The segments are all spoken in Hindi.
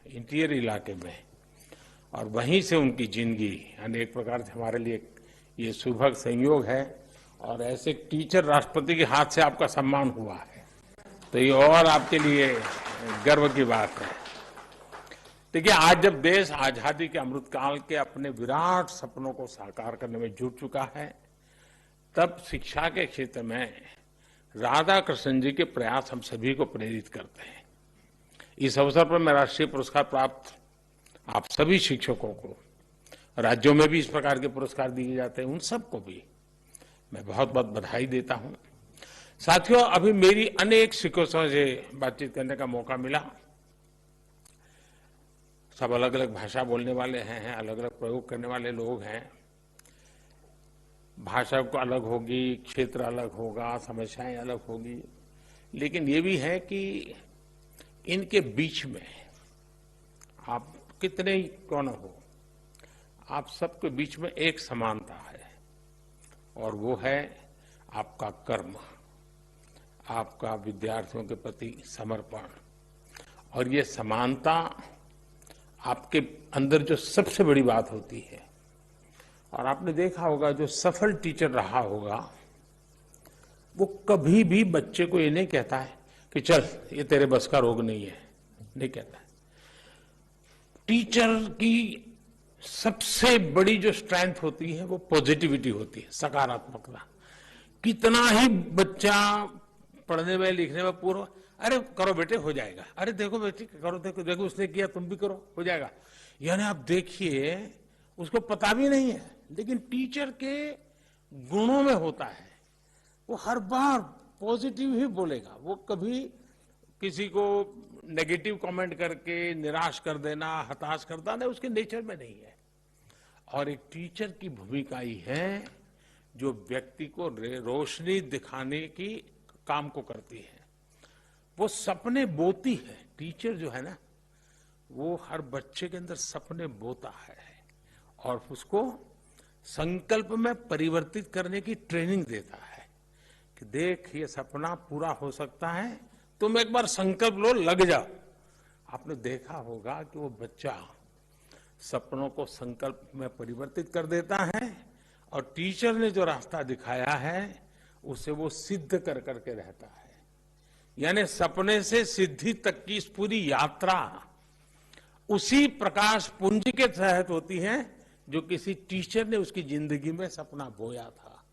इंटीरियर इलाके में, और वहीं से उनकी जिंदगी यानी एक प्रकार से हमारे लिए ये सुभग संयोग है। और ऐसे टीचर राष्ट्रपति के हाथ से आपका सम्मान हुआ है, तो ये और आपके लिए गर्व की बात है। देखिए, आज जब देश आजादी के अमृतकाल के अपने विराट सपनों को साकार करने में जुट चुका है, तब शिक्षा के क्षेत्र में राधा कृष्णन जी के प्रयास हम सभी को प्रेरित करते हैं। इस अवसर पर मैं राष्ट्रीय पुरस्कार प्राप्त आप सभी शिक्षकों को, राज्यों में भी इस प्रकार के पुरस्कार दिए जाते हैं, उन सबको भी मैं बहुत बहुत बधाई देता हूं। साथियों, अभी मेरी अनेक शिक्षकों से बातचीत करने का मौका मिला। सब अलग अलग भाषा बोलने वाले हैं, अलग अलग प्रयोग करने वाले लोग हैं। भाषा को अलग होगी, क्षेत्र अलग होगा, समस्याएं अलग होगी, लेकिन ये भी है कि इनके बीच में आप कितने ही क्यों न हो, आप सबके बीच में एक समानता है, और वो है आपका कर्म, आपका विद्यार्थियों के प्रति समर्पण। और ये समानता आपके अंदर जो सबसे बड़ी बात होती है, और आपने देखा होगा जो सफल टीचर रहा होगा वो कभी भी बच्चे को ये नहीं कहता है कि चल ये तेरे बस का रोग नहीं है, नहीं कहता है। टीचर की सबसे बड़ी जो स्ट्रेंथ होती है वो पॉजिटिविटी होती है, सकारात्मकता। कितना ही बच्चा पढ़ने में लिखने में पूरा, अरे करो बेटे हो जाएगा, अरे देखो बेटे करो, देखो देखो उसने किया तुम भी करो हो जाएगा, यानी आप देखिए उसको पता भी नहीं है, लेकिन टीचर के गुणों में होता है, वो हर बार पॉजिटिव ही बोलेगा। वो कभी किसी को नेगेटिव कमेंट करके निराश कर देना, हताश करता नहीं, उसके नेचर में नहीं है। और एक टीचर की भूमिका ही है जो व्यक्ति को रोशनी दिखाने की काम को करती है, वो सपने बोती है। टीचर जो है ना, वो हर बच्चे के अंदर सपने बोता है और उसको संकल्प में परिवर्तित करने की ट्रेनिंग देता है कि देख ये सपना पूरा हो सकता है, तुम एक बार संकल्प लो, लग जाओ। आपने देखा होगा कि वो बच्चा सपनों को संकल्प में परिवर्तित कर देता है, और टीचर ने जो रास्ता दिखाया है उसे वो सिद्ध कर करके रहता है। यानी सपने से सिद्धि तक की इस पूरी यात्रा उसी प्रकाश पुंज के तहत होती है जो किसी टीचर ने उसकी जिंदगी में सपना बोया था,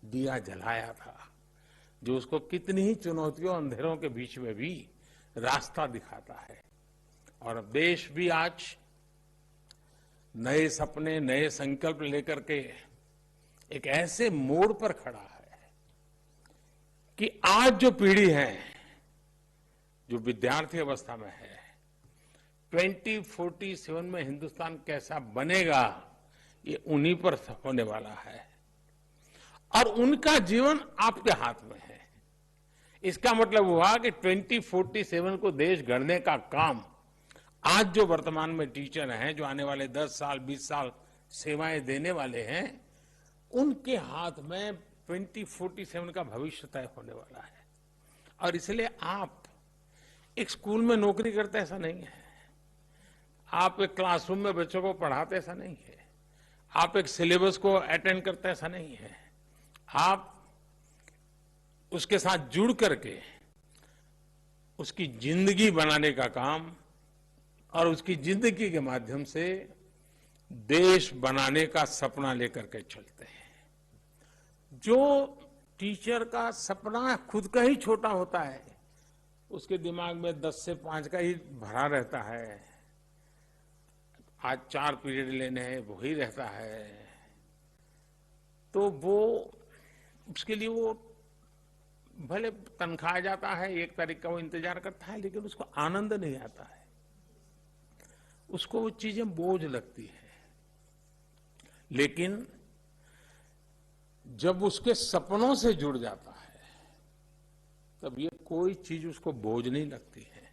दिया जलाया था, जो उसको कितनी ही चुनौतियों अंधेरों के बीच में भी रास्ता दिखाता है। और अब देश भी आज नए सपने, नए संकल्प लेकर के एक ऐसे मोड़ पर खड़ा है कि आज जो पीढ़ी है, जो विद्यार्थी अवस्था में है, 2047 में हिंदुस्तान कैसा बनेगा ये उन्हीं पर होने वाला है, और उनका जीवन आपके हाथ में है। इसका मतलब हुआ कि 2047 को देश गढ़ने का काम आज जो वर्तमान में टीचर हैं, जो आने वाले 10 साल 20 साल सेवाएं देने वाले हैं, उनके हाथ में 2047 का भविष्य तय होने वाला है। और इसलिए आप एक स्कूल में नौकरी करते ऐसा नहीं है, आप एक क्लासरूम में बच्चों को पढ़ाते ऐसा नहीं है, आप एक सिलेबस को अटेंड करते ऐसा नहीं है, आप उसके साथ जुड़ करके उसकी जिंदगी बनाने का काम और उसकी जिंदगी के माध्यम से देश बनाने का सपना लेकर के चलते हैं। जो टीचर का सपना खुद का ही छोटा होता है, उसके दिमाग में 10 से 5 का ही भरा रहता है, आज 4 पीरियड लेने हैं वही रहता है, तो वो उसके लिए वो भले तनख्वाह जाता है, 1 तारीख का वो इंतजार करता है, लेकिन उसको आनंद नहीं आता है, उसको वो चीजें बोझ लगती है। लेकिन जब उसके सपनों से जुड़ जाता है तब ये कोई चीज उसको बोझ नहीं लगती है।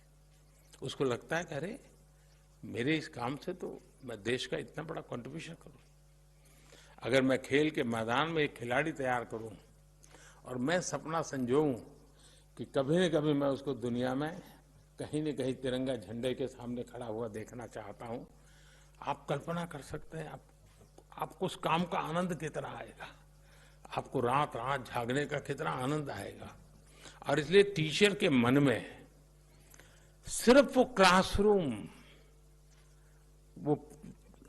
उसको लगता है कि अरे मेरे इस काम से तो मैं देश का इतना बड़ा कंट्रीब्यूशन करूं, अगर मैं खेल के मैदान में एक खिलाड़ी तैयार करूं और मैं सपना संजोऊं कि कभी न कभी मैं उसको दुनिया में कहीं न कहीं तिरंगा झंडे के सामने खड़ा हुआ देखना चाहता हूं। आप कल्पना कर सकते हैं आपको उस काम का आनंद कितना आएगा, आपको रात रात जागने का कितना आनंद आएगा। और इसलिए टीचर के मन में सिर्फ वो क्लासरूम, वो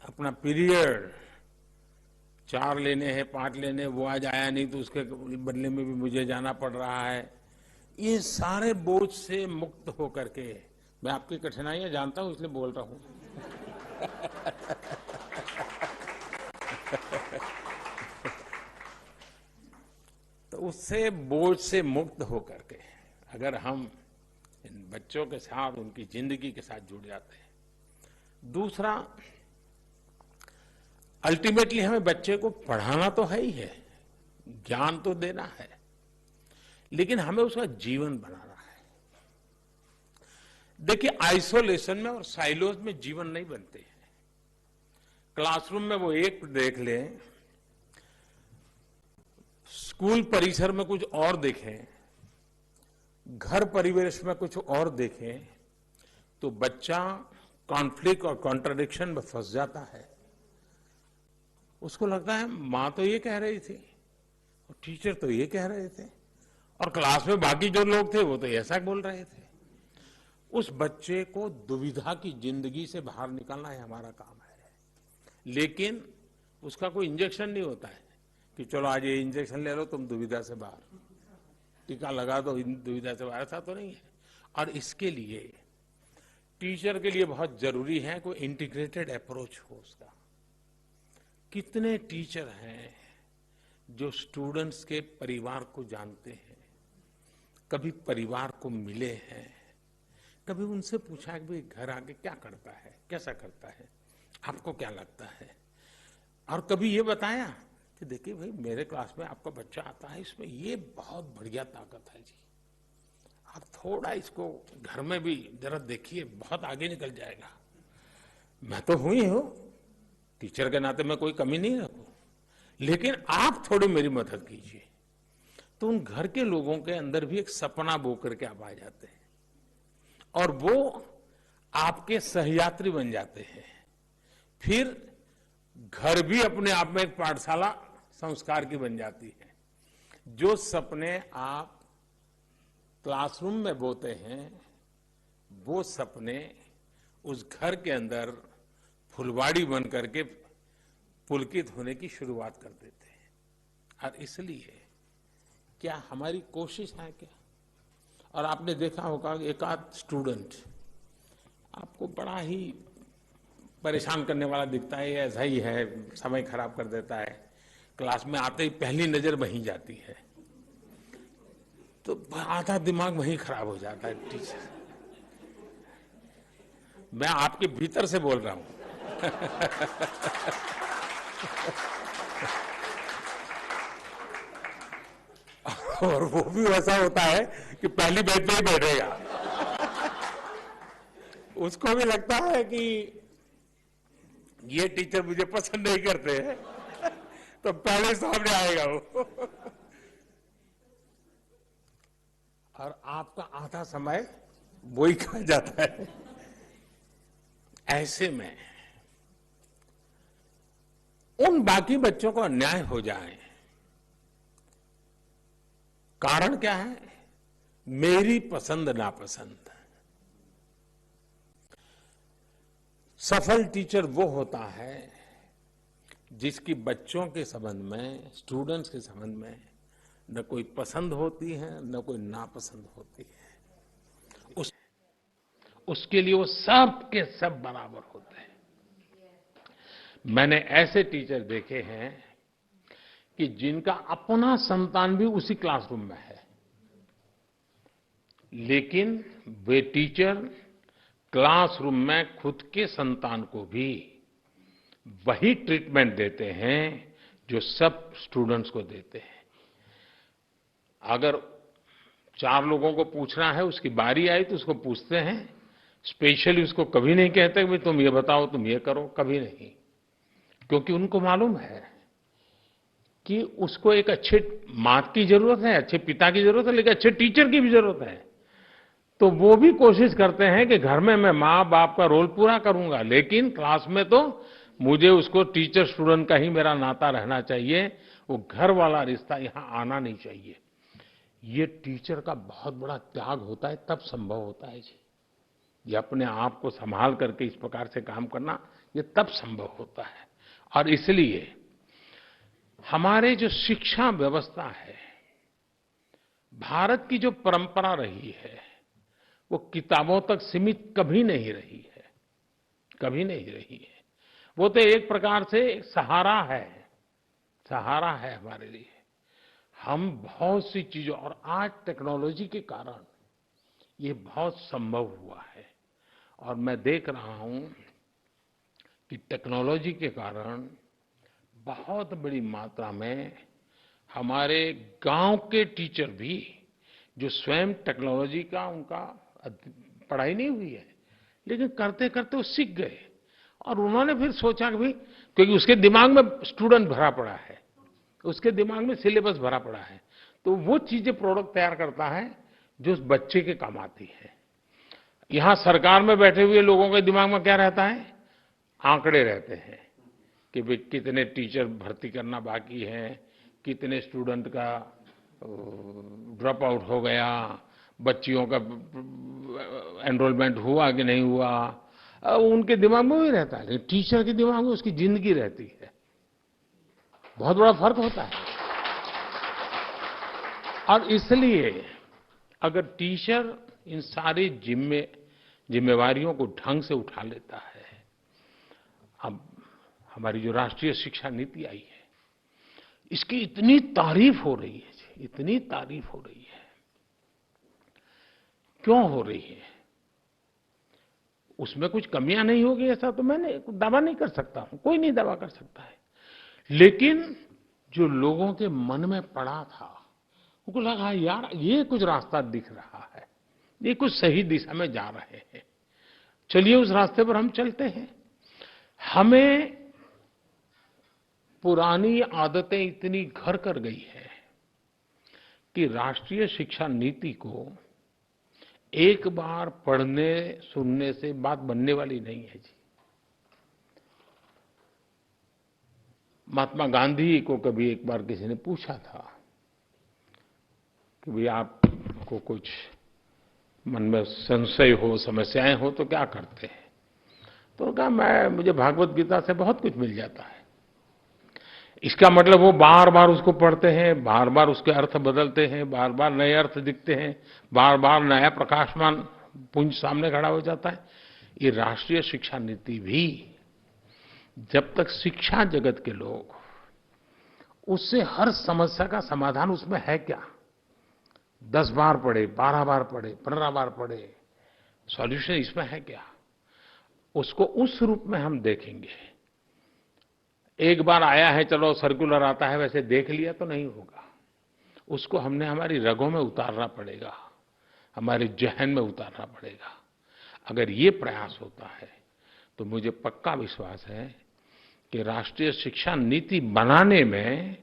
अपना पीरियड 4 लेने हैं 5 लेने, वो आज आया नहीं तो उसके बदले में भी मुझे जाना पड़ रहा है, ये सारे बोझ से मुक्त होकर के, मैं आपकी कठिनाइयां जानता हूं इसलिए बोल रहा हूं तो उससे बोझ से मुक्त होकर के अगर हम इन बच्चों के साथ, उनकी जिंदगी के साथ जुड़ जाते हैं। दूसरा, अल्टीमेटली हमें बच्चे को पढ़ाना तो है ही है, ज्ञान तो देना है, लेकिन हमें उसका जीवन बनाना है। देखिए, आइसोलेशन में और साइलोज में जीवन नहीं बनते हैं। क्लासरूम में वो एक देख लें, स्कूल परिसर में कुछ और देखें, घर परिवेश में कुछ और देखें, तो बच्चा कॉन्फ्लिक्ट और कॉन्ट्रडिक्शन में फंस जाता है। उसको लगता है मां तो ये कह रही थी और टीचर तो ये कह रहे थे और क्लास में बाकी जो लोग थे वो तो ऐसा बोल रहे थे। उस बच्चे को दुविधा की जिंदगी से बाहर निकालना है हमारा काम है, लेकिन उसका कोई इंजेक्शन नहीं होता है कि चलो आज ये इंजेक्शन ले लो तुम दुविधा से बाहर, टीका लगा दो दुविधा से बाहर, ऐसा तो नहीं है। और इसके लिए टीचर के लिए बहुत जरूरी है कोई इंटीग्रेटेड अप्रोच हो उसका। कितने टीचर हैं जो स्टूडेंट्स के परिवार को जानते हैं, कभी परिवार को मिले हैं, कभी उनसे पूछा कि भाई घर आके क्या करता है, कैसा करता है, आपको क्या लगता है, और कभी ये बताया कि देखिए भाई मेरे क्लास में आपका बच्चा आता है, इसमें ये बहुत बढ़िया ताकत है जी, आप थोड़ा इसको घर में भी जरा देखिए, बहुत आगे निकल जाएगा। मैं तो हुई हूं टीचर के नाते, मैं कोई कमी नहीं रखूं, लेकिन आप थोड़ी मेरी मदद कीजिए। तो उन घर के लोगों के अंदर भी एक सपना बो करके आप आ जाते हैं और वो आपके सहयात्री बन जाते हैं। फिर घर भी अपने आप में एक पाठशाला संस्कार की बन जाती है। जो सपने आप क्लासरूम में बोते हैं, वो सपने उस घर के अंदर फुलवाड़ी बन करके पुलकित होने की शुरुआत कर देते हैं। और इसलिए क्या हमारी कोशिश है क्या? और आपने देखा होगा एक आध स्टूडेंट आपको बड़ा ही परेशान करने वाला दिखता है, ऐसा ही है, समय खराब कर देता है, क्लास में आते ही पहली नजर वहीं जाती है, तो आधा दिमाग वहीं खराब हो जाता है। टीचर, मैं आपके भीतर से बोल रहा हूं और वो भी वैसा होता है कि पहली बेंच पे ही बैठेगा। उसको भी लगता है कि ये टीचर मुझे पसंद नहीं करते हैं तो पहले सामने आएगा वो। और आपका आधा समय वही खा जाता है। ऐसे में उन बाकी बच्चों को अन्याय हो जाए, कारण क्या है? मेरी पसंद नापसंद। सफल टीचर वो होता है जिसकी बच्चों के संबंध में, स्टूडेंट्स के संबंध में न कोई पसंद होती है न कोई नापसंद होती है। उसके लिए वो सब के सब बराबर होते हैं। मैंने ऐसे टीचर देखे हैं कि जिनका अपना संतान भी उसी क्लासरूम में है, लेकिन वे टीचर क्लासरूम में खुद के संतान को भी वही ट्रीटमेंट देते हैं जो सब स्टूडेंट्स को देते हैं। अगर 4 लोगों को पूछना है, उसकी बारी आई तो उसको पूछते हैं, स्पेशली उसको कभी नहीं कहते कि तुम ये बताओ, तुम ये करो, कभी नहीं, क्योंकि उनको मालूम है कि उसको एक अच्छे माँ की जरूरत है, अच्छे पिता की जरूरत है, लेकिन अच्छे टीचर की भी जरूरत है। तो वो भी कोशिश करते हैं कि घर में मैं माँ बाप का रोल पूरा करूंगा, लेकिन क्लास में तो मुझे उसको टीचर स्टूडेंट का ही मेरा नाता रहना चाहिए, वो घर वाला रिश्ता यहाँ आना नहीं चाहिए। ये टीचर का बहुत बड़ा त्याग होता है, तब संभव होता है जी। ये अपने आप को संभाल करके इस प्रकार से काम करना, ये तब संभव होता है। और इसलिए हमारे जो शिक्षा व्यवस्था है, भारत की जो परंपरा रही है, वो किताबों तक सीमित कभी नहीं रही है, कभी नहीं रही है। वो तो एक प्रकार से एक सहारा है, सहारा है हमारे लिए। हम बहुत सी चीजों, और आज टेक्नोलॉजी के कारण ये बहुत संभव हुआ है। और मैं देख रहा हूं कि टेक्नोलॉजी के कारण बहुत बड़ी मात्रा में हमारे गांव के टीचर भी, जो स्वयं टेक्नोलॉजी का उनका पढ़ाई नहीं हुई है, लेकिन करते करते वो सीख गए। और उन्होंने फिर सोचा कि भाई, क्योंकि उसके दिमाग में स्टूडेंट भरा पड़ा है, उसके दिमाग में सिलेबस भरा पड़ा है, तो वो चीजें प्रोडक्ट तैयार करता है जो उस बच्चे के काम आती है। यहां सरकार में बैठे हुए लोगों के दिमाग में क्या रहता है? आंकड़े रहते हैं कि भाई कितने टीचर भर्ती करना बाकी है, कितने स्टूडेंट का ड्रॉप आउट हो गया, बच्चियों का एनरोलमेंट हुआ कि नहीं हुआ, उनके दिमाग में वही रहता है। लेकिन टीचर के दिमाग में उसकी जिंदगी रहती है। बहुत बड़ा फर्क होता है। और इसलिए अगर टीचर इन सारी जिम्मेवारियों को ढंग से उठा लेता है, अब हमारी जो राष्ट्रीय शिक्षा नीति आई है, इसकी इतनी तारीफ हो रही है, इतनी तारीफ हो रही है। क्यों हो रही है? उसमें कुछ कमियां नहीं होगी ऐसा तो मैंने दावा नहीं कर सकता हूं, कोई नहीं दावा कर सकता है। लेकिन जो लोगों के मन में पड़ा था, उनको लगा यार ये कुछ रास्ता दिख रहा है, ये कुछ सही दिशा में जा रहे हैं, चलिए उस रास्ते पर हम चलते हैं। हमें पुरानी आदतें इतनी घर कर गई है कि राष्ट्रीय शिक्षा नीति को एक बार पढ़ने सुनने से बात बनने वाली नहीं है जी। महात्मा गांधी को कभी एक बार किसी ने पूछा था कि भाई आपको कुछ मन में संशय हो, समस्याएं हो तो क्या करते हैं? तो कहा मुझे भागवत गीता से बहुत कुछ मिल जाता है। इसका मतलब वो बार बार उसको पढ़ते हैं, बार बार उसके अर्थ बदलते हैं, बार बार नए अर्थ दिखते हैं, बार बार नया प्रकाशमान पुंज सामने खड़ा हो जाता है। ये राष्ट्रीय शिक्षा नीति भी जब तक शिक्षा जगत के लोग उससे हर समस्या का समाधान उसमें है क्या, 10 बार पढ़े, 12 बार पढ़े, 15 बार पढ़े, सॉल्यूशन इसमें है क्या, उसको उस रूप में हम देखेंगे। एक बार आया है, चलो सर्कुलर आता है, वैसे देख लिया तो नहीं होगा। उसको हमने हमारी रगों में उतारना पड़ेगा, हमारे जहन में उतारना पड़ेगा। अगर ये प्रयास होता है तो मुझे पक्का विश्वास है कि राष्ट्रीय शिक्षा नीति बनाने में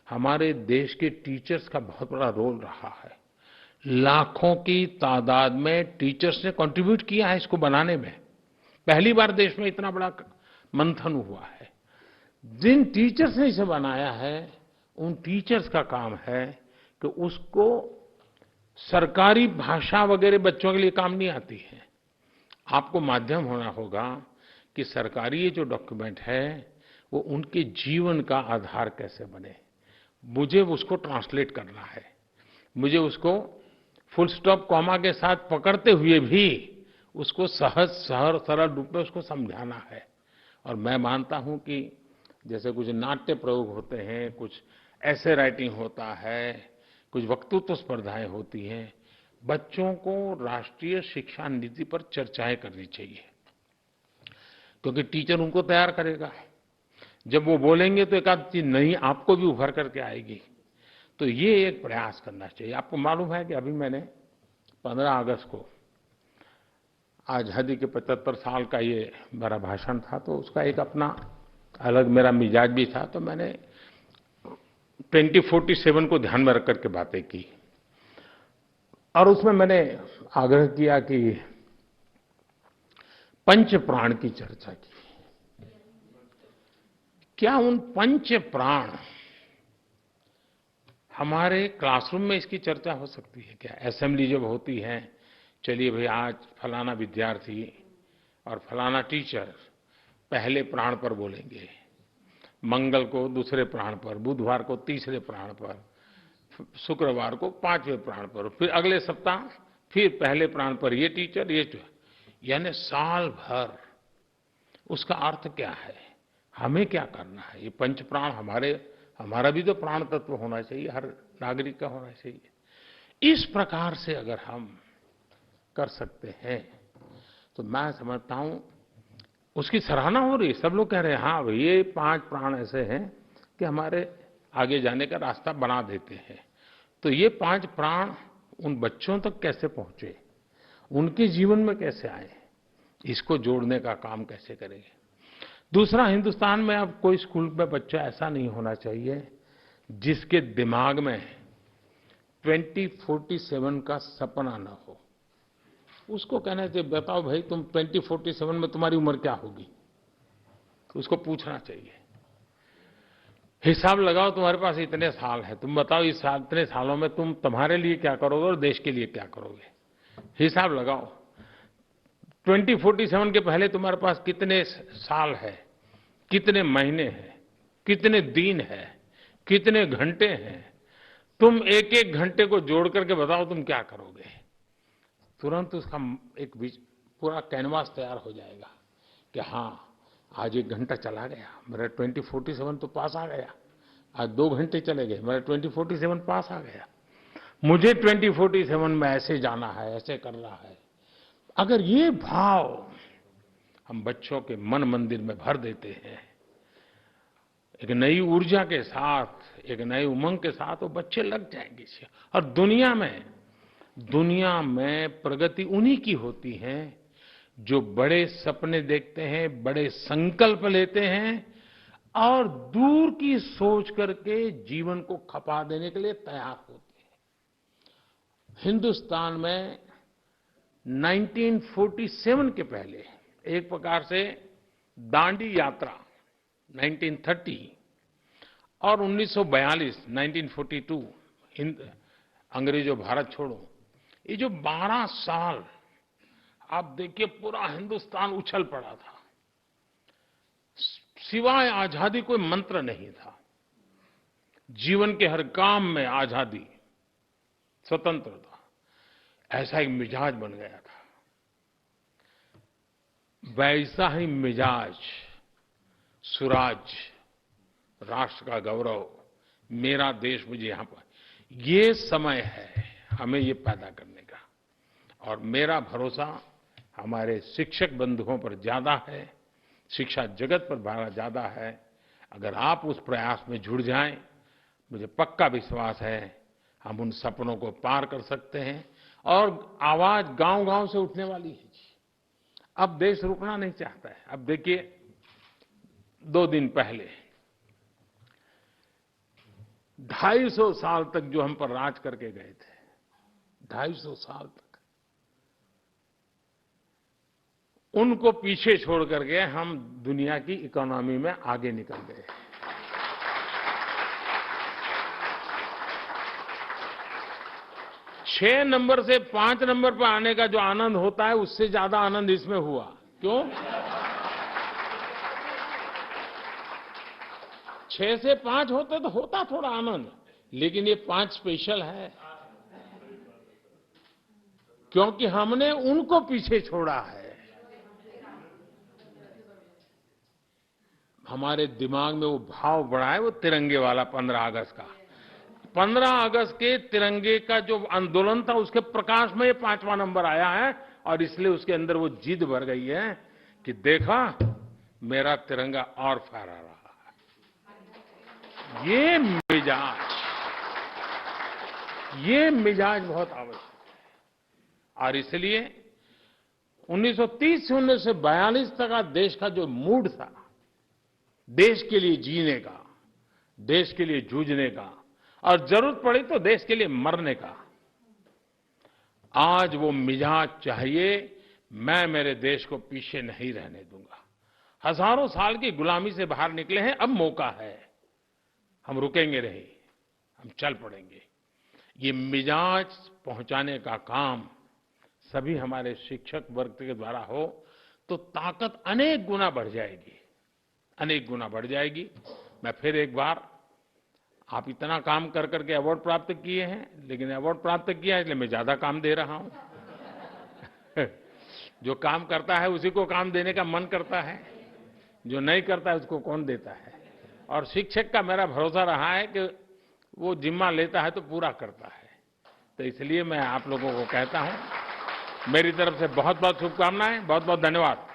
हमारे देश के टीचर्स का बहुत बड़ा रोल रहा है। लाखों की तादाद में टीचर्स ने कंट्रीब्यूट किया है इसको बनाने में। पहली बार देश में इतना बड़ा मंथन हुआ है। जिन टीचर्स ने इसे बनाया है, उन टीचर्स का काम है कि उसको सरकारी भाषा वगैरह बच्चों के लिए काम नहीं आती है। आपको माध्यम होना होगा कि सरकारी ये जो डॉक्यूमेंट है वो उनके जीवन का आधार कैसे बने। मुझे उसको ट्रांसलेट करना है, मुझे उसको फुल स्टॉप कॉमा के साथ पकड़ते हुए भी उसको सहज सरल रूप में उसको समझाना है। और मैं मानता हूं कि जैसे कुछ नाट्य प्रयोग होते हैं, कुछ ऐसे राइटिंग होता है, कुछ वक्तृत्व स्पर्धाएं होती हैं, बच्चों को राष्ट्रीय शिक्षा नीति पर चर्चाएं करनी चाहिए, क्योंकि टीचर उनको तैयार करेगा। जब वो बोलेंगे तो एक आध चीज नई आपको भी उभर करके आएगी। तो ये एक प्रयास करना चाहिए। आपको मालूम है कि अभी मैंने 15 अगस्त को आजादी के 75 साल का ये मेरा भाषण था, तो उसका एक अपना अलग मेरा मिजाज भी था। तो मैंने 2047 को ध्यान में रख करके बातें की। और उसमें मैंने आग्रह किया कि पंच प्राण की चर्चा की। क्या उन पंच प्राण हमारे क्लासरूम में इसकी चर्चा हो सकती है क्या? असेंबली जब होती है, चलिए भाई आज फलाना विद्यार्थी और फलाना टीचर पहले प्राण पर बोलेंगे, मंगल को दूसरे प्राण पर, बुधवार को तीसरे प्राण पर, शुक्रवार को पांचवें प्राण पर, फिर अगले सप्ताह फिर पहले प्राण पर ये टीचर यानी साल भर। उसका अर्थ क्या है? हमें क्या करना है? ये पंच प्राण हमारा भी तो प्राण तत्व होना चाहिए, हर नागरिक का होना चाहिए। इस प्रकार से अगर हम कर सकते हैं तो मैं समझता हूं उसकी सराहना हो रही है। सब लोग कह रहे हैं हाँ भाई ये 5 प्राण ऐसे हैं कि हमारे आगे जाने का रास्ता बना देते हैं। तो ये 5 प्राण उन बच्चों तक कैसे पहुंचे, उनके जीवन में कैसे आए, इसको जोड़ने का काम कैसे करेंगे। दूसरा, हिंदुस्तान में अब कोई स्कूल में बच्चा ऐसा नहीं होना चाहिए जिसके दिमाग में 2047 का सपना न हो। उसको कहना चाहिए बताओ भाई तुम 2047 में तुम्हारी उम्र क्या होगी, उसको पूछना चाहिए। हिसाब लगाओ, तुम्हारे पास इतने साल है, तुम बताओ इस इतने सालों में तुम तुम्हारे लिए क्या करोगे और देश के लिए क्या करोगे। हिसाब लगाओ 2047 के पहले तुम्हारे पास कितने साल है, कितने महीने हैं, कितने दिन है, कितने घंटे हैं। तुम एक एक घंटे को जोड़ करके बताओ तुम क्या करोगे। तुरंत उसका एक पूरा कैनवास तैयार हो जाएगा कि हाँ आज 1 घंटा चला गया, मेरा 2047 तो पास आ गया। आज 2 घंटे चले गए, मेरा 2047 पास आ गया। मुझे 2047 में ऐसे जाना है, ऐसे करना है। अगर ये भाव हम बच्चों के मन मंदिर में भर देते हैं, एक नई ऊर्जा के साथ, एक नई उमंग के साथ, वो बच्चे लग जाएंगे। और दुनिया में प्रगति उन्हीं की होती है जो बड़े सपने देखते हैं, बड़े संकल्प लेते हैं और दूर की सोच करके जीवन को खपा देने के लिए तैयार होते हैं। हिंदुस्तान में 1947 के पहले एक प्रकार से दांडी यात्रा 1930 और 1942 1942 अंग्रेजों भारत छोड़ो, ये जो 12 साल आप देखिए पूरा हिंदुस्तान उछल पड़ा था। सिवाय आजादी कोई मंत्र नहीं था। जीवन के हर काम में आजादी, स्वतंत्रता, ऐसा एक मिजाज बन गया था। वैसा ही मिजाज, सुराज, राष्ट्र का गौरव, मेरा देश मुझे यहां पर, ये समय है हमें ये पैदा करने का। और मेरा भरोसा हमारे शिक्षक बंधुओं पर ज्यादा है, शिक्षा जगत पर बड़ा ज्यादा है। अगर आप उस प्रयास में जुड़ जाएं, मुझे पक्का विश्वास है हम उन सपनों को पार कर सकते हैं। और आवाज गांव-गांव से उठने वाली है जी। अब देश रुकना नहीं चाहता है। अब देखिए 2 दिन पहले 250 साल तक जो हम पर राज करके गए थे, 250 साल तक, उनको पीछे छोड़ करके हम दुनिया की इकोनॉमी में आगे निकल गए। छह नंबर से 5 नंबर पर आने का जो आनंद होता है, उससे ज्यादा आनंद इसमें हुआ। क्यों? 6 से 5 होते तो होता थोड़ा आनंद, लेकिन ये 5 स्पेशल है क्योंकि हमने उनको पीछे छोड़ा है। हमारे दिमाग में वो भाव बढ़ा है, वो तिरंगे वाला 15 अगस्त का। 15 अगस्त के तिरंगे का जो आंदोलन था, उसके प्रकाश में ये 5वां नंबर आया है। और इसलिए उसके अंदर वो जिद भर गई है कि देखा मेरा तिरंगा और फहरा रहा है। ये मिजाज बहुत आवश्यक है। और इसलिए 1930 से 1942 तक का देश का जो मूड था, देश के लिए जीने का, देश के लिए जूझने का और जरूरत पड़ी तो देश के लिए मरने का, आज वो मिजाज चाहिए। मैं मेरे देश को पीछे नहीं रहने दूंगा। हजारों साल की गुलामी से बाहर निकले हैं, अब मौका है। हम रुकेंगे नहीं, हम चल पड़ेंगे। ये मिजाज पहुंचाने का काम सभी हमारे शिक्षक वर्ग के द्वारा हो तो ताकत अनेक गुना बढ़ जाएगी, अनेक गुना बढ़ जाएगी। मैं फिर एक बार, आप इतना काम कर करके अवार्ड प्राप्त किए हैं, लेकिन अवार्ड प्राप्त किया है इसलिए मैं ज्यादा काम दे रहा हूं। जो काम करता है उसी को काम देने का मन करता है, जो नहीं करता है उसको कौन देता है। और शिक्षक का मेरा भरोसा रहा है कि वो जिम्मा लेता है तो पूरा करता है। तो इसलिए मैं आप लोगों को कहता हूं, मेरी तरफ से बहुत बहुत शुभकामनाएं, बहुत बहुत धन्यवाद।